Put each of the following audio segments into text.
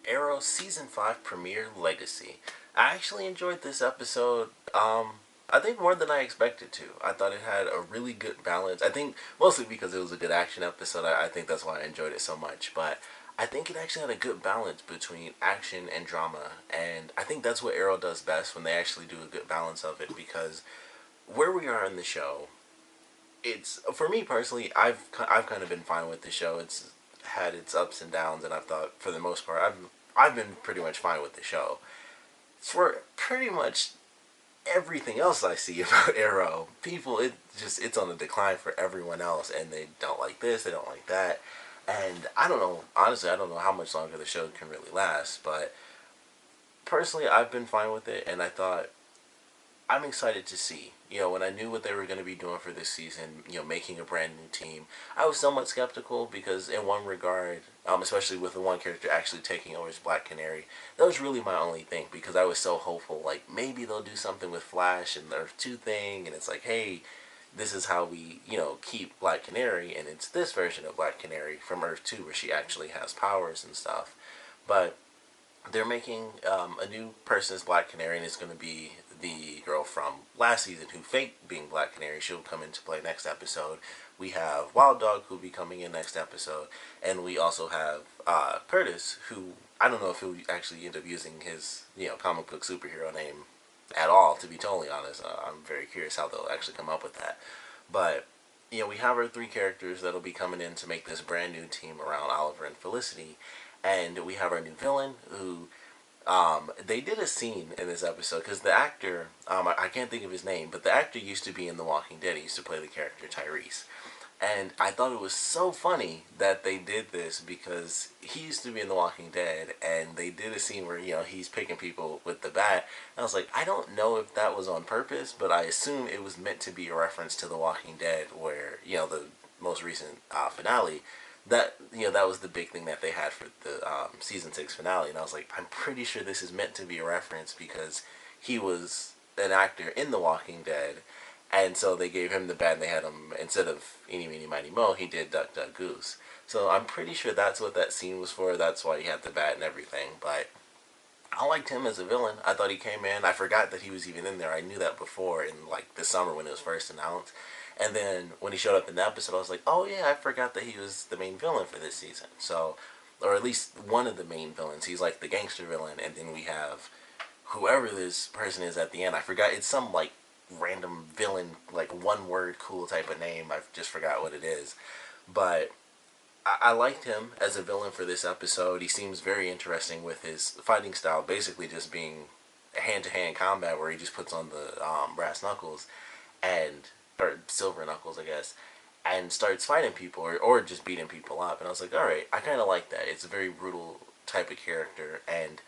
Arrow Season 5 Premiere Legacy. I actually enjoyed this episode, I think more than I expected to. I thought it had a really good balance. I think mostly because it was a good action episode, I think that's why I enjoyed it so much. But I think it actually had a good balance between action and drama. And I think that's what Arrow does best when they actually do a good balance of it because where we are in the show, it's for me personally. I've kind of been fine with the show. It's had its ups and downs, and I've thought for the most part I've been pretty much fine with the show. For pretty much everything else I see about Arrow, it's on the decline for everyone else, and they don't like this, they don't like that, and I don't know. Honestly, I don't know how much longer the show can really last. But personally, I've been fine with it, and I'm excited to see. When I knew what they were going to be doing for this season, making a brand new team, I was somewhat skeptical because, in one regard, especially with the one character actually taking over as Black Canary, that was really my only thing because I was so hopeful, like, maybe they'll do something with Flash and the Earth 2 thing, and it's like, hey, this is how we, keep Black Canary, and it's this version of Black Canary from Earth 2 where she actually has powers and stuff. But they're making a new person as Black Canary, and it's going to be the girl from last season who faked being Black Canary. She'll come into play next episode. We have Wild Dog, who'll be coming in next episode, and we also have Curtis, who I don't know if he'll actually end up using his comic book superhero name at all. To be totally honest, I'm very curious how they'll actually come up with that. But we have our three characters that'll be coming in to make this brand new team around Oliver and Felicity, and we have our new villain who they did a scene in this episode because the actor, I can't think of his name, but the actor used to be in The Walking Dead. He used to play the character Tyrese. And I thought it was so funny that they did this because he used to be in The Walking Dead, and they did a scene where, he's picking people with the bat. And I was like, I don't know if that was on purpose, but I assume it was meant to be a reference to The Walking Dead where, the most recent finale, that was the big thing that they had for the season 6 finale. And I was like, I'm pretty sure this is meant to be a reference because he was an actor in The Walking Dead, and so they gave him the bat and they had him, instead of Eeny Meeny Miny Mo, he did Duck Duck Goose. So I'm pretty sure that's what that scene was for. That's why he had the bat and everything. But I liked him as a villain. I thought he came in. I forgot that he was even in there. I knew that before in like the summer when it was first announced. And then when he showed up in the episode, I was like, oh yeah, I forgot that he was the main villain for this season. So, or at least one of the main villains. He's like the gangster villain, and then we have whoever this person is at the end. I forgot. It's some like random villain, like one word cool type of name. I just forgot what it is. But I liked him as a villain for this episode. He seems very interesting with his fighting style, basically just being hand-to-hand combat where he just puts on the brass knuckles and or silver knuckles, I guess, and starts fighting people or just beating people up. And I was like, all right, I kind of like that. It's a very brutal type of character, and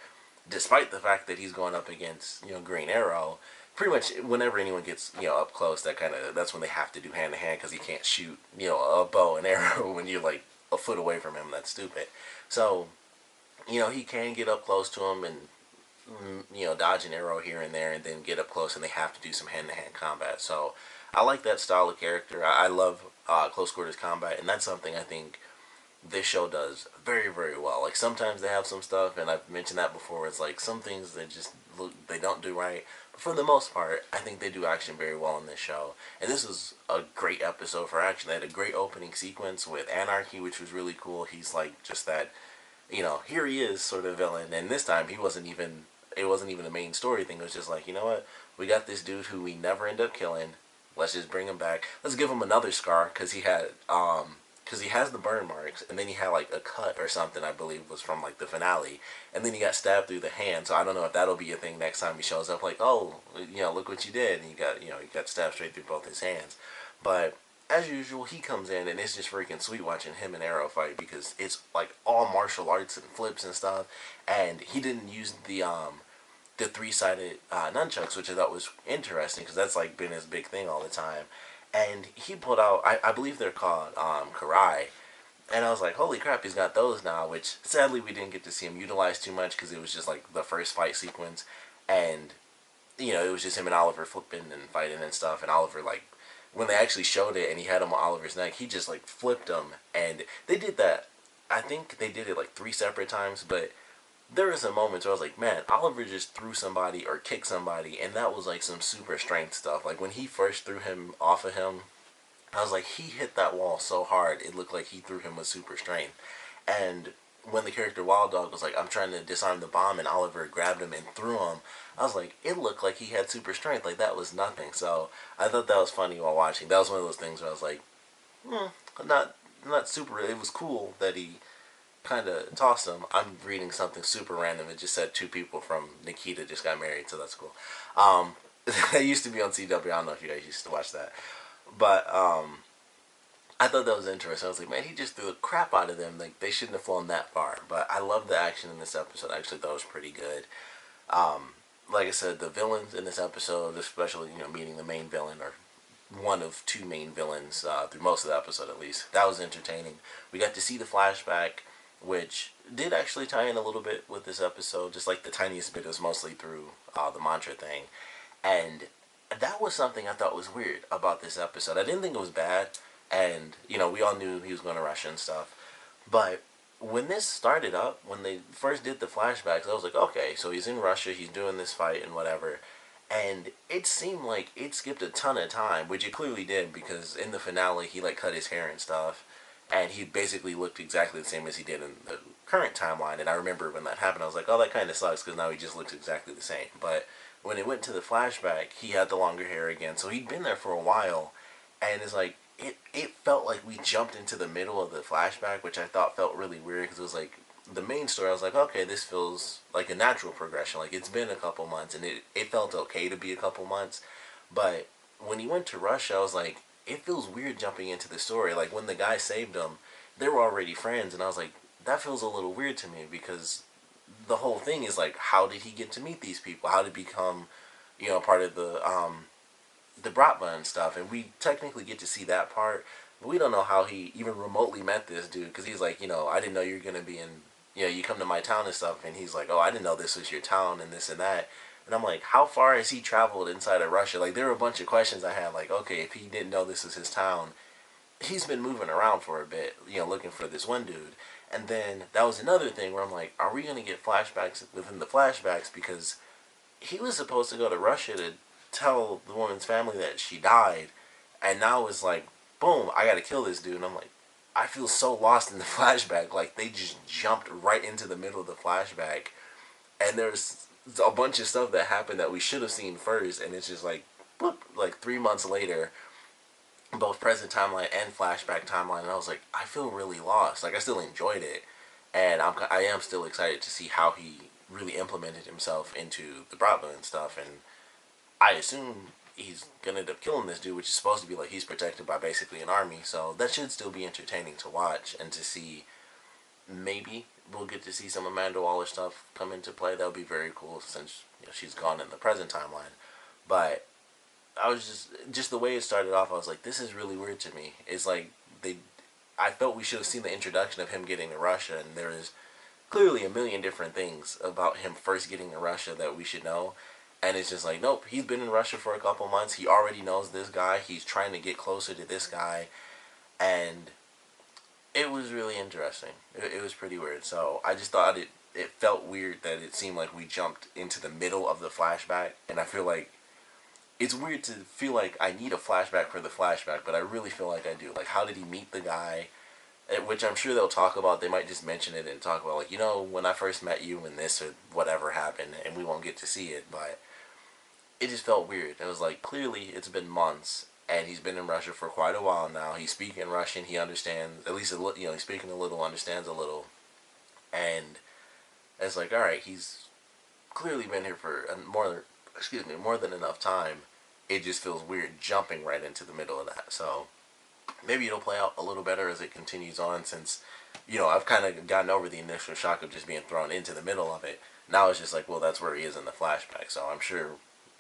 despite the fact that he's going up against Green Arrow, pretty much whenever anyone gets up close, that's when they have to do hand to hand because he can't shoot a bow and arrow when you're like a foot away from him. That's stupid. So he can get up close to him and dodge an arrow here and there, and then get up close, and they have to do some hand to hand combat. So I like that style of character. I love close quarters combat, and that's something I think this show does very, very well. Like sometimes they have some stuff, and I've mentioned that before. It's like some things they don't do right, but for the most part, I think they do action very well in this show. And this was a great episode for action. They had a great opening sequence with Anarchy, which was really cool. He's like just that, here he is sort of villain, and this time he wasn't even. It wasn't even a main story thing. It was just like, you know what, we got this dude who we never end up killing. Let's just bring him back. Let's give him another scar because he has the burn marks, and then he had like a cut or something, I believe was from like the finale, and then he got stabbed through the hand. So I don't know if that'll be a thing next time he shows up. Like, oh, look what you did, and he got stabbed straight through both his hands. But as usual, he comes in, and it's just freaking sweet watching him and Arrow fight because it's like all martial arts and flips and stuff. And he didn't use the three-sided nunchucks, which I thought was interesting because that's like been his big thing all the time. And he pulled out, I believe they're called Karai, and I was like, holy crap, he's got those now, which sadly we didn't get to see him utilize too much because it was just like the first fight sequence, and it was just him and Oliver flipping and fighting and stuff, and Oliver, like, when they actually showed it and he had him on Oliver's neck, he just like flipped him, and they did that, I think they did it like 3 separate times, but there were some moments where I was like, man, Oliver just threw somebody or kicked somebody, and that was like some super strength stuff. Like when he first threw him off of him, I was like, he hit that wall so hard, it looked like he threw him with super strength. And when the character Wild Dog was like, I'm trying to disarm the bomb, and Oliver grabbed him and threw him, I was like, it looked like he had super strength. Like that was nothing. So I thought that was funny while watching. That was one of those things where I was like, not not super. It was cool that he kind of tossed him. I'm reading something super random. It just said two people from Nikita just got married, so that's cool. Um, that used to be on CW. I don't know if you guys used to watch that, but I thought that was interesting. I was like, man, he just threw the crap out of them. Like they shouldn't have flown that far. But I love the action in this episode. I actually thought it was pretty good. Like I said, the villains in this episode, especially meeting the main villain or one of two main villains through most of the episode at least. That was entertaining. We got to see the flashback, which did actually tie in a little bit with this episode. Just like the tiniest bit was mostly through the mantra thing, and that was something I thought was weird about this episode. I didn't think it was bad, and we all knew he was going to Russia and stuff, but when this started up, when they first did the flashbacks, I was like, okay, so he's in Russia, he's doing this fight and whatever. And it seemed like it skipped a ton of time, which it clearly did because in the finale he like cut his hair and stuff, and he basically looked exactly the same as he did in the current timeline. And I remember when that happened, I was like, oh, that kind of sucks because now he just looks exactly the same. But when it went to the flashback, he had the longer hair again, so he'd been there for a while, and it's like it felt like we jumped into the middle of the flashback, which I thought felt really weird because it was like the main story. I was like, okay, this feels like a natural progression. Like it's been a couple months, and it felt okay to be a couple months. But when he went to Russia, I was like, it feels weird jumping into the story. Like when the guy saved him, they were already friends, and I was like, that feels a little weird to me because the whole thing is like, how did he get to meet these people? How did he become, part of the Bratva and stuff, and we technically get to see that part, but we don't know how he even remotely met this dude, because he's like, I didn't know you were going to be in, you come to my town and stuff, and he's like, oh, I didn't know this was your town, and this and that, and I'm like, how far has he traveled inside of Russia? Like, there were a bunch of questions I had, like, okay, if he didn't know this was his town, he's been moving around for a bit, looking for this one dude, and then that was another thing where I'm like, are we going to get flashbacks within the flashbacks, because he was supposed to go to Russia to tell the woman's family that she died, and now it's like, boom, I gotta kill this dude. And I'm like, I feel so lost in the flashback. Like they just jumped right into the middle of the flashback, and there's a bunch of stuff that happened that we should have seen first, and it's just like, boop, like 3 months later, both present timeline and flashback timeline, and I was like, I feel really lost. Like I still enjoyed it, and I am still excited to see how he really implemented himself into the Bratva and stuff, and I assume he's gonna end up killing this dude, which is supposed to be like he's protected by basically an army. So that should still be entertaining to watch and to see. Maybe we'll get to see some Amanda Waller stuff come into play. That would be very cool since she's gone in the present timeline. But I was just the way it started off. I was like, this is really weird to me. It's like I felt we should have seen the introduction of him getting to Russia, and there is clearly a million different things about him first getting to Russia that we should know. And it's just like, nope, he's been in Russia for a couple months. He already knows this guy. He's trying to get closer to this guy. And it was really interesting. It was pretty weird. So I just thought it felt weird that it seemed like we jumped into the middle of the flashback. And I feel like it's weird to feel like I need a flashback for the flashback, but I really feel like I do. Like, how did he meet the guy? Which I'm sure they'll talk about. They might just mention it and talk about, like, when I first met you and this or whatever happened, and we won't get to see it, but it just felt weird. It was like, clearly it's been months, and he's been in Russia for quite a while now. He's speaking Russian. He understands, at least, he's speaking a little, understands a little, and it's like, all right, he's clearly been here for more than enough time. It just feels weird jumping right into the middle of that. So maybe it'll play out a little better as it continues on, since I've kind of gotten over the initial shock of just being thrown into the middle of it. Now it's just like, well, that's where he is in the flashback, so I'm sure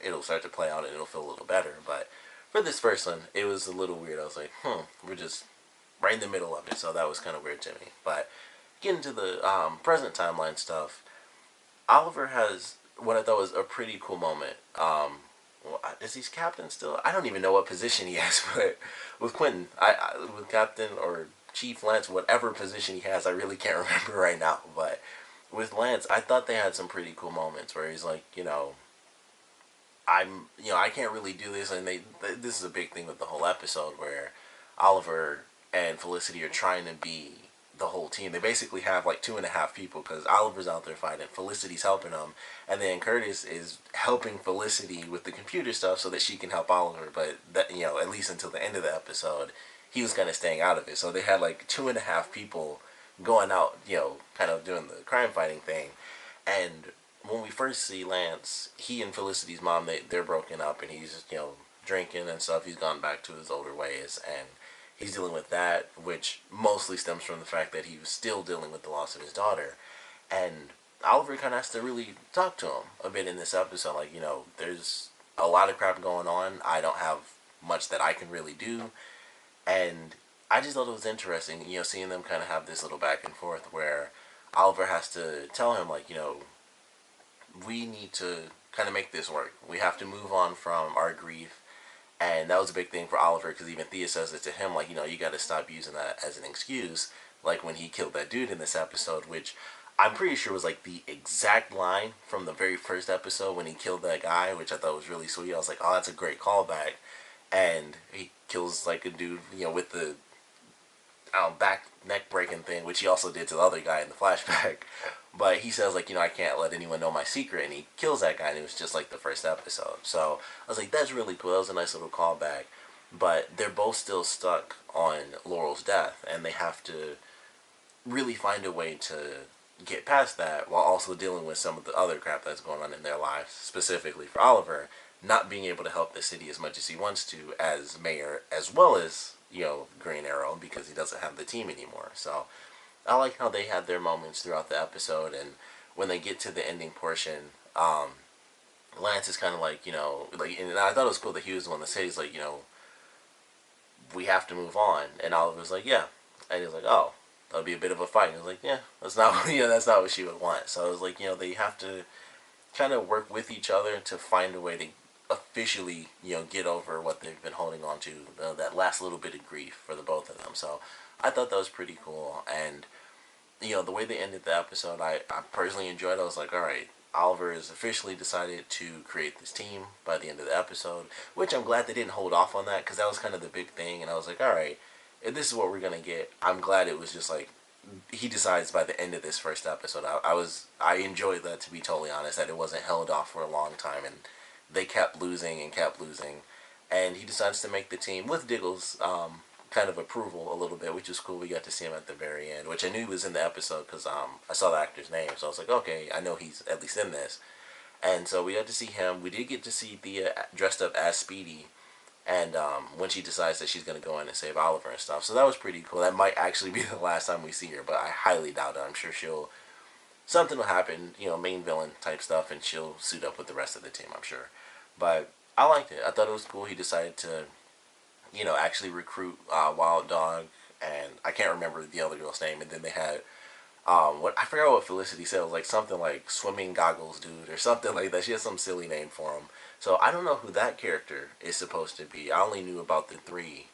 it'll start to play out and it'll feel a little better. But for this first one, it was a little weird. I was like, we're just right in the middle of it, so that was kind of weird to me. But getting to the present timeline stuff, Oliver has what I thought was a pretty cool moment. Is he captain still? I don't even know what position he has, but with Quentin, with captain or Chief Lance, whatever position he has, I really can't remember right now. But with Lance, I thought they had some pretty cool moments where he's like, I can't really do this, and this is a big thing with the whole episode where Oliver and Felicity are trying to be the whole team. They basically have like two and a half people because Oliver's out there fighting, Felicity's helping him, and then Curtis is helping Felicity with the computer stuff so that she can help Oliver. But that, at least until the end of the episode, he was kind of staying out of it. So they had like two and a half people going out, kind of doing the crime fighting thing, and when we first see Lance, he and Felicity's mom, they're broken up, and he's drinking and stuff. He's gone back to his older ways, and he's dealing with that, which mostly stems from the fact that he was still dealing with the loss of his daughter. And Oliver kind of has to really talk to him a bit in this episode. Like, there's a lot of crap going on. I don't have much that I can really do, and I just thought it was interesting, seeing them kind of have this little back and forth where Oliver has to tell him, like, we need to kind of make this work. We have to move on from our grief. And that was a big thing for Oliver because even Thea says it to him, like, you got to stop using that as an excuse. Like when he killed that dude in this episode, which I'm pretty sure was like the exact line from the very first episode when he killed that guy, which I thought was really sweet. I was like, oh, that's a great callback. And he kills like a dude, with the back neck breaking thing, which he also did to the other guy in the flashback. But he says, like, I can't let anyone know my secret, and he kills that guy, and it was just like the first episode. So I was like, that's really cool. That was a nice little callback. But they're both still stuck on Laurel's death, and they have to really find a way to get past that while also dealing with some of the other crap that's going on in their lives, specifically for Oliver, not being able to help the city as much as he wants to as mayor, as well as, Green Arrow, because he doesn't have the team anymore. So I like how they had their moments throughout the episode, and when they get to the ending portion, Lance is kind of like, and I thought it was cool that he was the one that said, he's like, we have to move on, and Oliver was like, yeah, and he was like, oh, that'll be a bit of a fight, and he was like, yeah, that's not, that's not what she would want. So I was like, they have to kind of work with each other to find a way to officially, get over what they've been holding on to, that last little bit of grief for the both of them. So I thought that was pretty cool, and the way they ended the episode, I personally enjoyed it. I was like, alright, Oliver has officially decided to create this team by the end of the episode, which I'm glad they didn't hold off on that, because that was kind of the big thing, and I was like, alright, if this is what we're going to get, I'm glad it was just like, he decides by the end of this first episode. I enjoyed that, to be totally honest, that it wasn't held off for a long time, and they kept losing and kept losing, and he decides to make the team with Diggle's kind of approval a little bit, which is cool. We got to see him at the very end, which I knew he was in the episode because I saw the actor's name, so I was like, okay, I know he's at least in this. And so we got to see him. We did get to see Thea dressed up as Speedy, and when she decides that she's going to go in and save Oliver and stuff. So that was pretty cool. That might actually be the last time we see her, but I highly doubt it. I'm sure something will happen, main villain type stuff, and she'll suit up with the rest of the team, I'm sure. But I liked it. I thought it was cool. He decided to actually recruit Wild Dog, and I can't remember the other girl's name. And then they had what I forgot what Felicity said. It was like something like swimming goggles dude or something like that. She has some silly name for him. So I don't know who that character is supposed to be. I only knew about the three.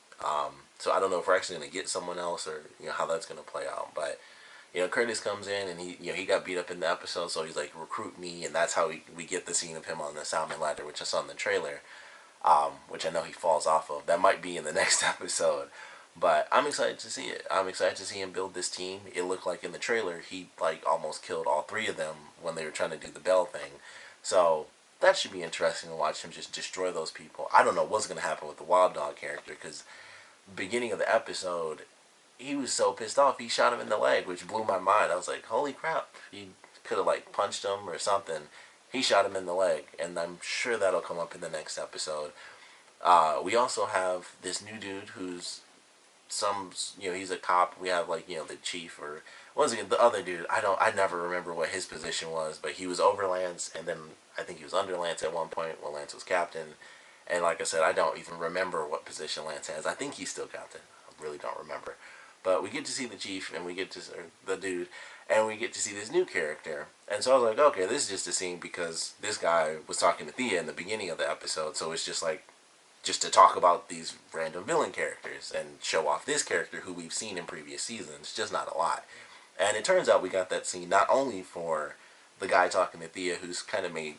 So I don't know if we're actually gonna get someone else or how that's gonna play out. But Curtis comes in and he got beat up in the episode, so he's like, recruit me, and that's how we get the scene of him on the salmon ladder, which I saw in the trailer. Which I know he falls off of. That might be in the next episode. But I'm excited to see it. I'm excited to see him build this team. It looked like in the trailer he like almost killed all three of them when they were trying to do the bell thing. So that should be interesting to watch him just destroy those people. I don't know what's going to happen with the Wild Dog character, because beginning of the episode, he was so pissed off he shot him in the leg, which blew my mind. I was like, holy crap. He could have like punched him or something. He shot him in the leg, and I'm sure that'll come up in the next episode. We also have this new dude who's he's a cop. We have like, the chief, or once again, the other dude. I never remember what his position was, but he was over Lance, and then I think he was under Lance at one point when Lance was captain. And like I said, I don't even remember what position Lance has. I think he's still captain. I really don't remember. But we get to see the chief, and we get to the dude, and we get to see this new character. And so I was like, okay, this is just a scene because this guy was talking to Thea in the beginning of the episode, so it's just like, just to talk about these random villain characters and show off this character who we've seen in previous seasons. Just not a lot. And it turns out we got that scene not only for the guy talking to Thea, who's kind of made,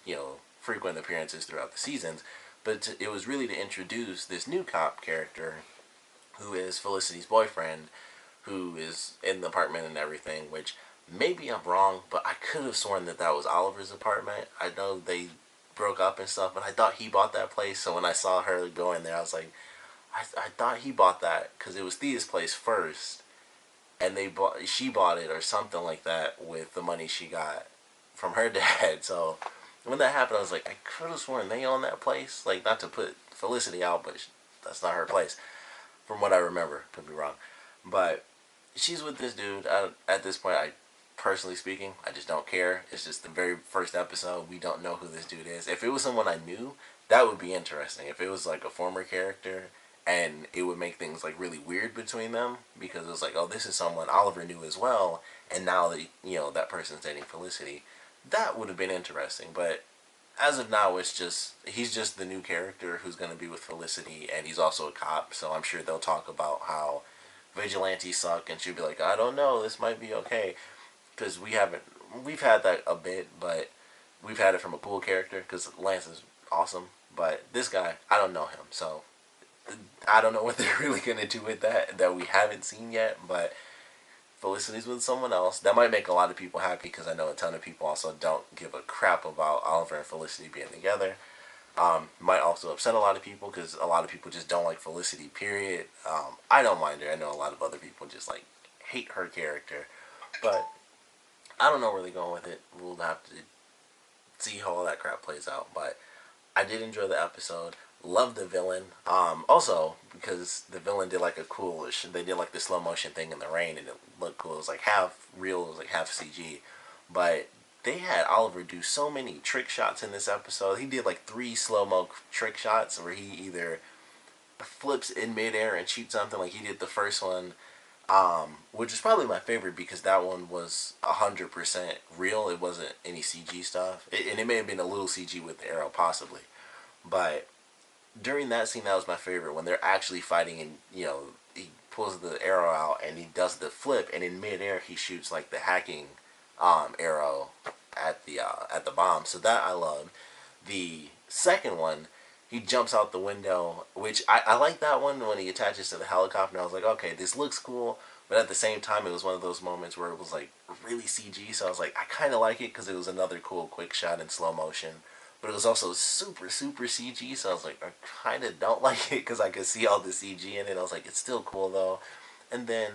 frequent appearances throughout the seasons, but it was really to introduce this new cop character who is Felicity's boyfriend, who is in the apartment and everything, which maybe I'm wrong, but I could have sworn that that was Oliver's apartment. I know they broke up and stuff, but I thought he bought that place, so when I saw her go in there, I was like, I thought he bought that, because it was Thea's place first, and she bought it or something like that with the money she got from her dad. So when that happened, I was like, I could have sworn they own that place. Like, not to put Felicity out, but that's not her place, from what I remember. Could be wrong, but she's with this dude. At this point, I personally speaking, I just don't care. It's just the very first episode. We don't know who this dude is. If it was someone I knew, that would be interesting. If it was like a former character, and it would make things like really weird between them, because it was like, oh, this is someone Oliver knew as well, and now that that person's dating Felicity, that would have been interesting. But as of now, he's just the new character who's going to be with Felicity, and he's also a cop, so I'm sure they'll talk about how vigilantes suck, and she'll be like, I don't know, this might be okay, because we've had that a bit, but we've had it from a cool character, because Lance is awesome, but this guy, I don't know him, so I don't know what they're really going to do with that we haven't seen yet, but Felicity's with someone else. That might make a lot of people happy, because I know a ton of people also don't give a crap about Oliver and Felicity being together. Might also upset a lot of people, because a lot of people just don't like Felicity, period. I don't mind her. I know a lot of other people just like hate her character, but I don't know where they're going with it. We'll have to see how all that crap plays out, but I did enjoy the episode. Love the villain. Also, because the villain did like they did like the slow motion thing in the rain, and it looked cool. It was like half real, it was like half CG. But they had Oliver do so many trick shots in this episode. He did like 3 slow-mo trick shots where he either flips in midair and shoots something, like he did the first one, which is probably my favorite, because that one was 100% real. It wasn't any CG stuff. And it may have been a little CG with the arrow, possibly. But during that scene, that was my favorite, when they're actually fighting, and he pulls the arrow out and he does the flip, and in midair he shoots like the hacking arrow at the bomb. So that I loved. The second one, he jumps out the window, which I like that one when he attaches to the helicopter. And I was like, okay, this looks cool, but at the same time, it was one of those moments where it was like really CG. So I was like, I kind of like it, because it was another cool quick shot in slow motion. But it was also super, super CG, so I was like, I kind of don't like it, because I could see all the CG in it. I was like, it's still cool, though. And then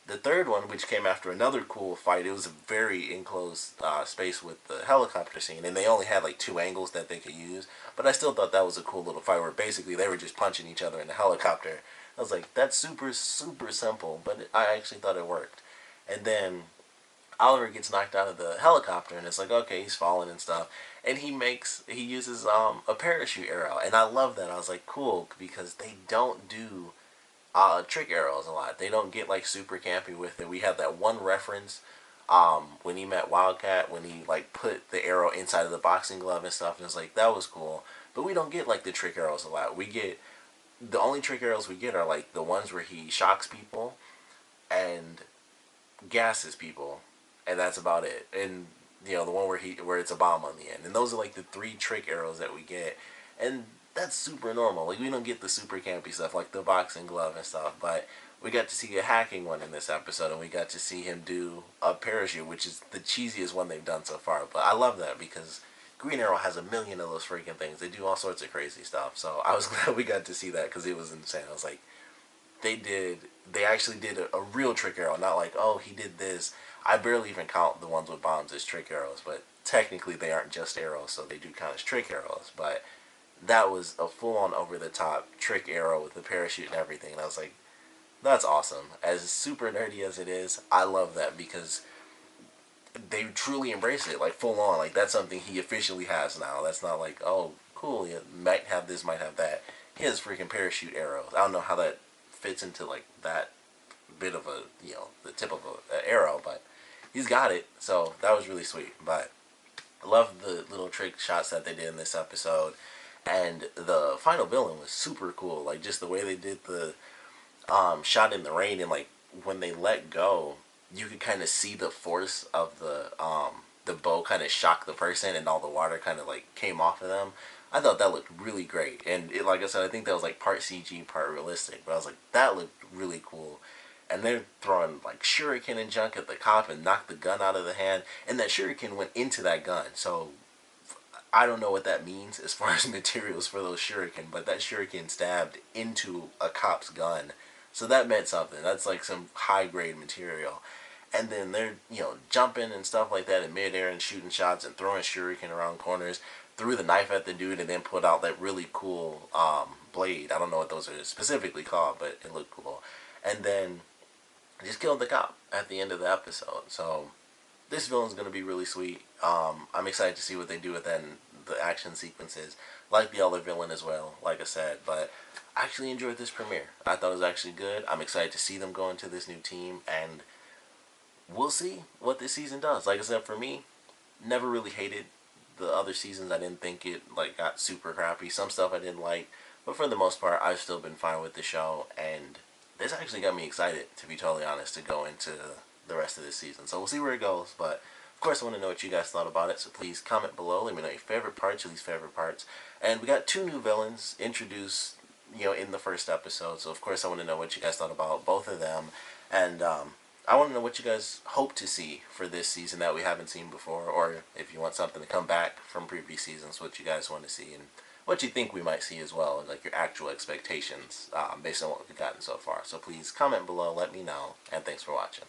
the third one, which came after another cool fight, it was a very enclosed space with the helicopter scene, and they only had like 2 angles that they could use. But I still thought that was a cool little fight, where basically they were just punching each other in the helicopter. I was like, that's super, super simple, but I actually thought it worked. And then Oliver gets knocked out of the helicopter, and it's like, okay, he's falling and stuff, and he uses a parachute arrow, and I love that. I was like, cool, because they don't do trick arrows a lot. They don't get like super campy with it. We had that one reference when he met Wildcat, when he like put the arrow inside of the boxing glove and stuff, and it's like, that was cool. But we don't get like the trick arrows a lot. The only trick arrows we get are like the ones where he shocks people and gases people, and that's about it. And the one where it's a bomb on the end. And those are like the 3 trick arrows that we get, and that's super normal. Like, we don't get the super campy stuff like the boxing glove and stuff, but we got to see a hacking one in this episode, and we got to see him do a parachute, which is the cheesiest one they've done so far. But I love that, because Green Arrow has a million of those freaking things. They do all sorts of crazy stuff. So I was glad we got to see that, because it was insane. I was like, they actually did a real trick arrow, not like, oh, he did this. I barely even count the ones with bombs as trick arrows, but technically they aren't just arrows, so they do count as trick arrows. But that was a full-on over-the-top trick arrow with the parachute and everything, and I was like, that's awesome. As super nerdy as it is, I love that, because they truly embrace it, like, full-on. Like, that's something he officially has now. That's not like, oh, cool, he might have this, might have that. He has freaking parachute arrows. I don't know how that fits into, like, that bit of a, the tip of an arrow, but he's got it, so that was really sweet. But I love the little trick shots that they did in this episode. And the final villain was super cool. Like, just the way they did the shot in the rain, and like when they let go, you could kind of see the force of the bow kind of shock the person, and all the water kind of like came off of them. I thought that looked really great, and like I said, I think that was like part CG, part realistic. But I was like, that looked really cool. And they're throwing like shuriken and junk at the cop and knocked the gun out of the hand, and that shuriken went into that gun. So I don't know what that means as far as materials for those shuriken, but that shuriken stabbed into a cop's gun. So that meant something. That's like some high grade material. And then they're, jumping and stuff like that in midair and shooting shots and throwing shuriken around corners. Threw the knife at the dude and then put out that really cool blade. I don't know what those are specifically called, but it looked cool. And then just killed the cop at the end of the episode. So this villain's going to be really sweet. I'm excited to see what they do with that in the action sequences. Like the other villain as well, like I said. But I actually enjoyed this premiere. I thought it was actually good. I'm excited to see them go into this new team. And we'll see what this season does. Like I said, for me, never really hated the other seasons. I didn't think it like got super crappy. Some stuff I didn't like. But for the most part, I've still been fine with the show. And this actually got me excited, to be totally honest, to go into the rest of this season. So we'll see where it goes. But of course, I want to know what you guys thought about it. So please comment below. Let me know your favorite parts, your least favorite parts. And we got 2 new villains introduced, in the first episode. So of course, I want to know what you guys thought about both of them. And I want to know what you guys hope to see for this season that we haven't seen before. Or if you want something to come back from previous seasons, what you guys want to see. And what you think we might see as well, like your actual expectations based on what we've gotten so far. So please comment below, let me know, and thanks for watching.